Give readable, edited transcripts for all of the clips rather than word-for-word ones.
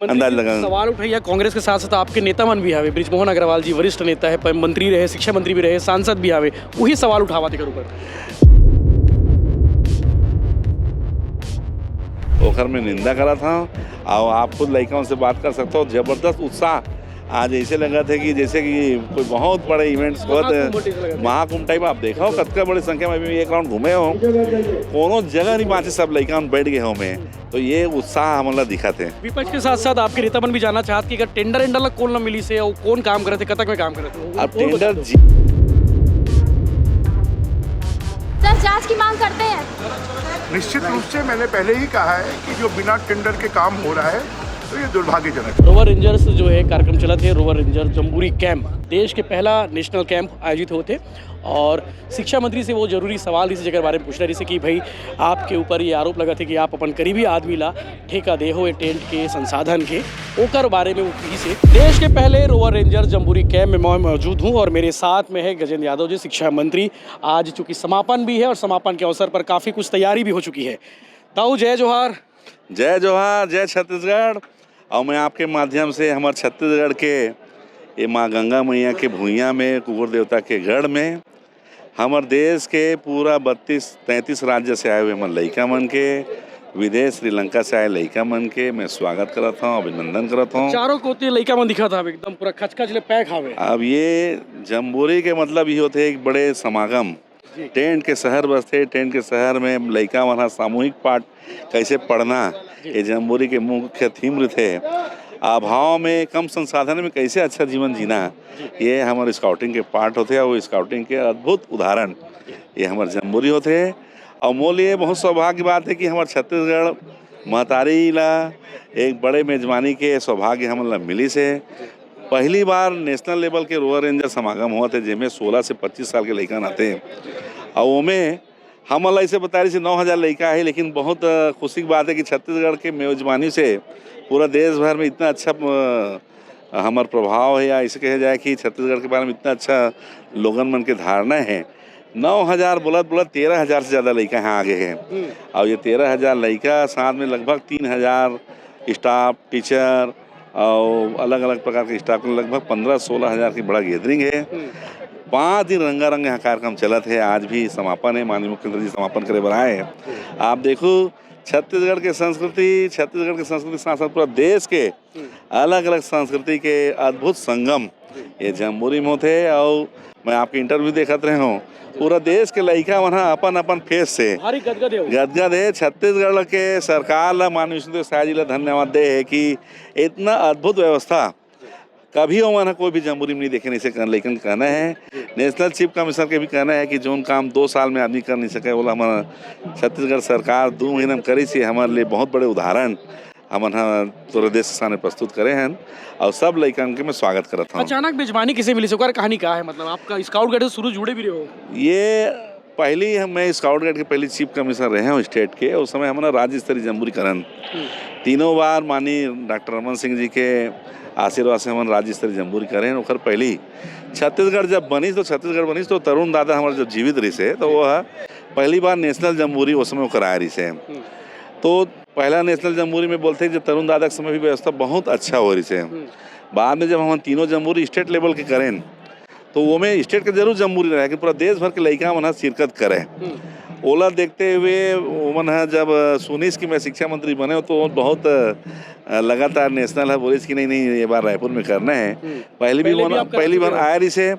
अंदाज लगा। सवाल उठाइए कांग्रेस के साथ साथ आपके नेता मन भी आवे, ब्रिजमोहन अग्रवाल जी वरिष्ठ नेता है, मंत्री रहे, शिक्षा मंत्री भी रहे, सांसद भी आवे, वही सवाल उठावा थे ऊपर। ओखर में निंदा करा था और आप खुद लड़कों से बात कर सकते हो। जबरदस्त उत्साह आज ऐसे लगा थे कि जैसे कि कोई बहुत बड़े इवेंट्स बहुत महाकुंभ टाइप आप देखा हो। कतका बड़ी संख्या में भी एक राउंड घूमे हो, कोनो जगह नहीं बाँचे, सब लड़का बैठ गए हो में, तो ये उत्साह हमला दिखा थे। विपक्ष के साथ साथ आपके नेता मन भी जानना चाहते कि अगर टेंडर एंडर कौन न मिली से और कौन काम करे थे, कतक में काम करे थे। अब टेंडर सर जांच की मांग करते हैं। निश्चित रूप से मैंने पहले ही कहा है कि जो बिना टेंडर के काम हो रहा है तो ये दुर्भाग्यजनक है। रोवर रेंजर्स जो है कार्यक्रम चला थे, रोवर रेंजर जम्बूरी कैंप, देश के पहला नेशनल कैंप आयोजित होते और शिक्षा मंत्री से वो जरूरी सवाल इस जगह बारे में पूछ रहे जैसे कि भाई आपके ऊपर ये आरोप लगा थे कि आप अपन करीबी आदमी ला ठेका दे हो टेंट के संसाधन के ओकर बारे में वो से देश के पहले रोवर रेंजर जम्बूरी कैंप में मैं मौजूद हूँ और मेरे साथ में है गजेंद्र यादव जी, शिक्षा मंत्री। आज चूँकि समापन भी है और समापन के अवसर पर काफ़ी कुछ तैयारी भी हो चुकी है। ताऊ जय जोहार। जय जोहार, जय छत्तीसगढ़। और मैं आपके माध्यम से हमारे छत्तीसगढ़ के ये माँ गंगा मैया के भूइयाँ में, कुकुर देवता के गढ़ में, हमारे देश के पूरा 32-33 राज्य से आए हुए हमारे लड़का मन के, विदेश श्रीलंका से आए लड़का मन के मैं स्वागत करता हूँ, अभिनंदन करता हूँ। चारों कोती लड़का मन दिखा था एकदम पूरा खचखच ले पैक हावे। अब ये जम्बूरी के मतलब ये होते एक बड़े समागम, टेंट के शहर बसते, टेंट के शहर में लड़का वहाँ सामूहिक पाठ कैसे पढ़ना, ये जम्बूरी के मुख्य थीम थे। अभाव में कम संसाधन में कैसे अच्छा जीवन जीना, ये हमारे स्काउटिंग के पार्ट होते हैं। वो स्काउटिंग के अद्भुत उदाहरण ये हमारे जम्बूरी होते हैं। और मोल ये बहुत सौभाग्य की बात है कि हमारे छत्तीसगढ़ महतारी ला एक बड़े मेजबानी के सौभाग्य हमारा मिली से। पहली बार नेशनल लेवल के रोवर रेंजर समागम हुआ थे जिसमें 16 से 25 साल के लड़का आते और उनमें हमला इसे बता रही से 9000 लड़का है। लेकिन बहुत खुशी की बात है कि छत्तीसगढ़ के मेजबानी से पूरा देश भर में इतना अच्छा हमारा प्रभाव है, या इसे कहा जाए कि छत्तीसगढ़ के बारे में इतना अच्छा लोगन मन के धारणा है। 9000 बोलत 13,000 से ज़्यादा लड़का यहाँ आगे हैं और ये 13,000 लड़का साथ में लगभग 3,000 स्टाफ, टीचर और अलग अलग प्रकार के स्टाफ के लगभग 15-16 हज़ार की बड़ा गैदरिंग है। 5 दिन रंगारंग यहाँ कार्यक्रम चला है। आज भी समापन है, माननीय मुख्यमंत्री जी समापन करे बनाए हैं। आप देखो छत्तीसगढ़ के संस्कृति साथ साथ पूरा देश के अलग अलग संस्कृति के अद्भुत संगम ये जम्बूरी में होते। और मैं आपके इंटरव्यू देखते रहे हूँ, पूरा देश के लड़का वहाँ अपन अपन फेस से गदगद है। छत्तीसगढ़ के सरकार ला, माननीय विष्णुदेव साय जी ला धन्यवाद दे है कि इतना अद्भुत व्यवस्था कभी हो माना कोई भी जम्बूरी में नहीं देखे नहीं सके। लेकिन कहना है नेशनल चीफ कमिश्नर के भी कहना है कि जो काम 2 साल में आदमी कर नहीं सके वो हमारा छत्तीसगढ़ सरकार 2 महीने में करी से हमारे लिए बहुत बड़े उदाहरण हम पूरे देश के सामने प्रस्तुत करे हैं। और सब लड़कन के मैं स्वागत करता हूँ। अचानक मेजबानी किसे मिली, कहानी क्या है? मतलब आपका स्काउट गाइड से शुरू जुड़े भी रहे हो? ये पहली मैं स्काउट गाइड के पहली चीफ कमिश्नर रहे हूँ स्टेट के। उस समय हमारा राज्य स्तरीय जम्बूरी करण 3 बार माननीय डॉक्टर रमन सिंह जी के आशीर्वाद से हमारे राज्य स्तरीय जम्बूरी करें। और पहली छत्तीसगढ़ जब बनी तो तरुण दादा हमारे जब जीवित रही से तो वह पहली बार नेशनल जम्बूरी उस समय वो कराया रही से। तो पहला नेशनल जम्बूरी में बोलते हैं जब तरुण दादा के समय भी व्यवस्था बहुत अच्छा हो रही से। बाद में जब हम तीनों जम्बूरी स्टेट लेवल के करें तो वो में स्टेट के जरूर जम्बूरी रहे कि पूरा देश भर के लड़का वहाँ शिरकत करे। ओला देखते हुए ओमन जब सुनिस की मैं शिक्षा मंत्री बने तो बहुत लगातार नेशनल है बोलिस कि नहीं ये बार रायपुर में करना है। पहली बार आया रही से।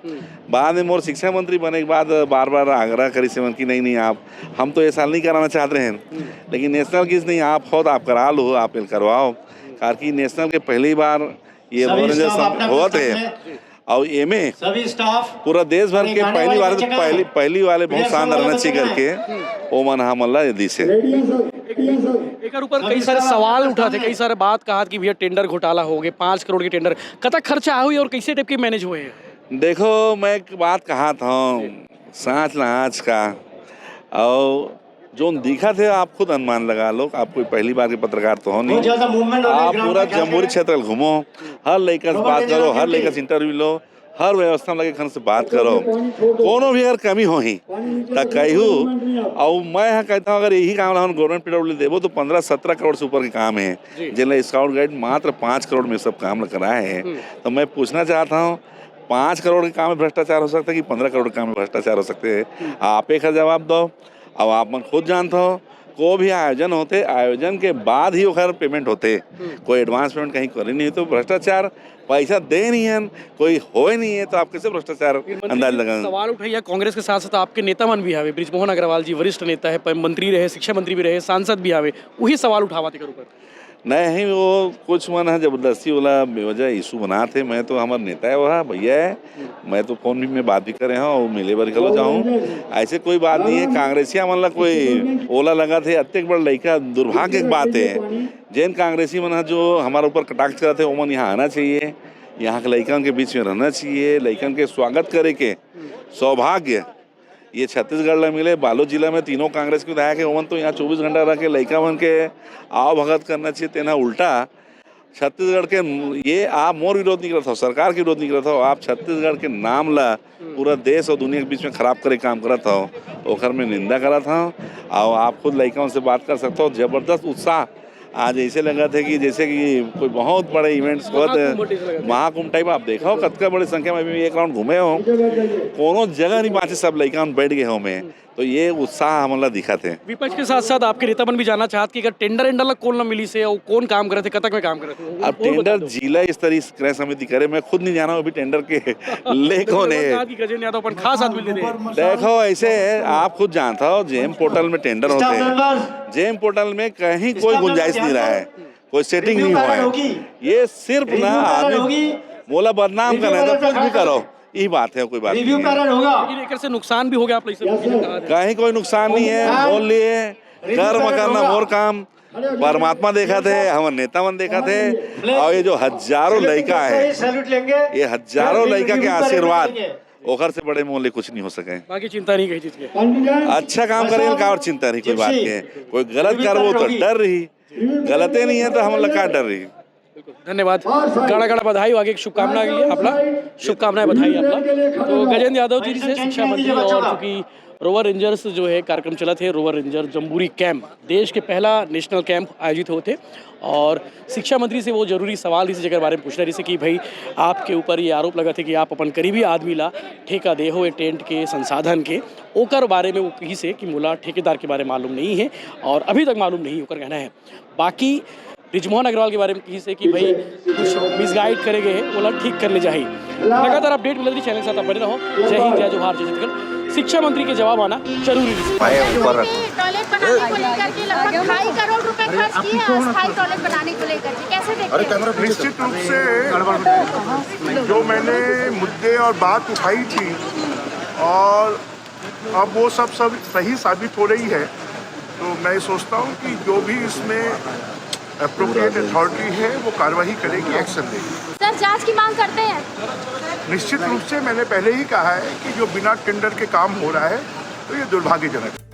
बाद में मोर शिक्षा मंत्री बने के बाद बार बार आग्रह करी से कि नहीं आप हम तो ये साल नहीं कराना चाहते हैं, लेकिन नेशनल किस नहीं आप खुद आप करा लो, आप करवाओ। कारण नेशनल के पहली बार ये बहुत है और ये में सभी स्टाफ पूरा देश भर के पहली वाले बहुत शानदार नची करके ओ मन हमला दी से। एक ऊपर कई सारे सवाल उठा थे, कई सारे बात कहा कि भैया टेंडर घोटाला हो गए, 5 करोड़ के टेंडर कतक खर्चा हुई और कैसे टाइप के मैनेज हुए हैं? देखो मैं एक बात कहा था सांच लाच का, और जो दिखा थे आप खुद अनुमान लगा लो। आप कोई पहली बार के पत्रकार तो हो नहीं, आप पूरा जम्बूरी क्षेत्र घूमो, हर लड़का से बात करो, हर लड़का से इंटरव्यू लो, हर व्यवस्था में लगे खन से बात करो, कोनो भी अगर कमी हो ही तो कहूँ। और मैं यहाँ कहता हूँ अगर यही काम हम गवर्नमेंट पीडब्ल्यू देवो तो 15-17 करोड़ से ऊपर के काम है, जिनमें स्काउट गाइड मात्र 5 करोड़ में सब काम कराए हैं। तो मैं पूछना चाहता हूँ 5 करोड़ के काम में भ्रष्टाचार हो सकता है कि 15 करोड़ के काम में भ्रष्टाचार हो सकते हैं? आप एक जवाब दो। अब आप मन खुद जानते हो को भी आयोजन होते, आयोजन के बाद ही ओकर पेमेंट होते, कोई एडवांस पेमेंट कहीं करे नहीं तो भ्रष्टाचार पैसा दे नहीं है, कोई हो ही नहीं है तो आप कैसे भ्रष्टाचार अंदाज लगाएंगे? सवाल उठाइए कांग्रेस के साथ साथ आपके नेता मन भी हवे, ब्रिजमोहन अग्रवाल जी वरिष्ठ नेता है, मंत्री रहे, शिक्षा मंत्री भी रहे, सांसद भी हवे, वही सवाल उठावा थे ऊपर। नहीं वो कुछ मन है जबरदस्ती वाला बेवजह इशू बना थे। मैं तो हमारे नेता है वहाँ भैया है, मैं तो फोन भी में बात भी करे हूँ और मिले बार कलो जाऊँ, ऐसे कोई बात नहीं है। कांग्रेसिया मन ला कोई ओला लगा थे अत्यंत बड़ा लड़का, दुर्भाग्य की बात है। जैन कांग्रेसी मन जो हमारे ऊपर कटाक्ष करा थे वो मन यहाँ आना चाहिए, यहाँ के लड़कन के बीच में रहना चाहिए, लड़कन के स्वागत करे के सौभाग्य ये छत्तीसगढ़ ला मिले। बालोद जिला में तीनों कांग्रेस के विधायक है, ओमन तो यहाँ 24 घंटा रह के लड़का मन के आओ भगत करना चाहिए। तेना उल्टा छत्तीसगढ़ के ये आप मोर विरोध नहीं करता हो, सरकार के विरोध नहीं करता हो, आप छत्तीसगढ़ के नाम ला पूरा देश और दुनिया के बीच में खराब करे काम करता हो, ओखर में निंदा करा था। और आप खुद लड़का से बात कर सकते हो, जबरदस्त उत्साह आज ऐसे लगा थे कि जैसे कि कोई बहुत बड़े इवेंट्स होते, महाकुंभ टाइप। आप देखा हो कतका बड़ी संख्या में भी एक राउंड घूमे हो, कोनो जगह नहीं बाँचे, सब लड़का बैठ गए हो में, तो ये उत्साह हमला दिखा थे। विपक्ष के साथ साथ आपके नेता मन भी जानना चाहत कि अगर टेंडर एंडर ला कौन ना मिली से और कौन काम करे थे, कतक में काम करे थे? अब टेंडर जिला इस तरह क्रय समिति करे, मैं खुद नहीं जाना अभी टेंडर के लेखों ने। गजेंद्र यादव अपन खास आदमी दे देखो ऐसे है, आप खुद जानता हो जेम पोर्टल में टेंडर होते हैं, जेम पोर्टल में कहीं कोई गुंजाइश नहीं रहा है, कोई सेटिंग नहीं हुआ है। ये सिर्फ ना आदमी बोला बदनाम करना है तो कुछ भी करो, यही बात है, कोई बात नहीं है। लेकिन एक से नुकसान भी हो गया आप कहीं कोई नुकसान नहीं है, बोल लिए कर्म करना मोर काम, परमात्मा देखा थे, हमारे नेता मन देखा थे। और ये जो हजारों लड़का है, ये हजारों लड़का के आशीर्वाद ओखर से बड़े मोले कुछ नहीं हो सके। बाकी चिंता नहीं कही चीज की, अच्छा काम करेगा का और चिंता नहीं, कोई बात नहीं। कोई गलत करबो तो डर रही, गलते नहीं है तो हम लोग का डर रही। धन्यवाद, गाड़ा गाड़ा बधाई, आगे शुभकामना के लिए अपना शुभकामनाएं बधाई अपना। तो गजेंद्र यादव जी से शिक्षा मंत्री, और चूंकि रोवर रेंजर्स जो है कार्यक्रम चला थे, रोवर रेंजर जम्बूरी कैंप देश के पहला नेशनल कैंप आयोजित होते, और शिक्षा मंत्री से वो जरूरी सवाल इसी जगह बारे में पूछना जैसे कि भाई आपके ऊपर ये आरोप लगा थे कि आप अपन करीबी आदमी ला ठेका दे हो टेंट के संसाधन के, ओकर बारे में वो कही से कि मोला ठेकेदार के बारे में मालूम नहीं है और अभी तक मालूम नहीं होकर कहना है। बाकी ब्रिजमोहन अग्रवाल के बारे में कही से कि भाई कुछ मिसगाइड करे गए हैं, बोला ठीक कर ले जाए। लगातार अपडेट मिल रही चैनल के साथ आप बने रहो। जय हिंद, जय जोहार, जय छत्तीसगढ़। शिक्षा मंत्री के जवाब आना जरूरी है। टॉयलेट बनाने को लेकर के लगभग 2.5 करोड़ रुपए खर्च किए हैं अस्थायी टॉयलेट बनाने को लेकर के, कैसे देखते हैं? निश्चित रूप से जो मैंने मुद्दे और बात उठाई थी और अब वो सब सही साबित हो रही है, तो मैं सोचता हूँ कि जो भी इसमें एप्रोप्रिएट अथॉरिटी है वो कार्रवाई करेगी, एक्शन लेगी। सर जांच की मांग करते हैं? निश्चित रूप से मैंने पहले ही कहा है कि जो बिना टेंडर के काम हो रहा है तो ये दुर्भाग्यजनक है।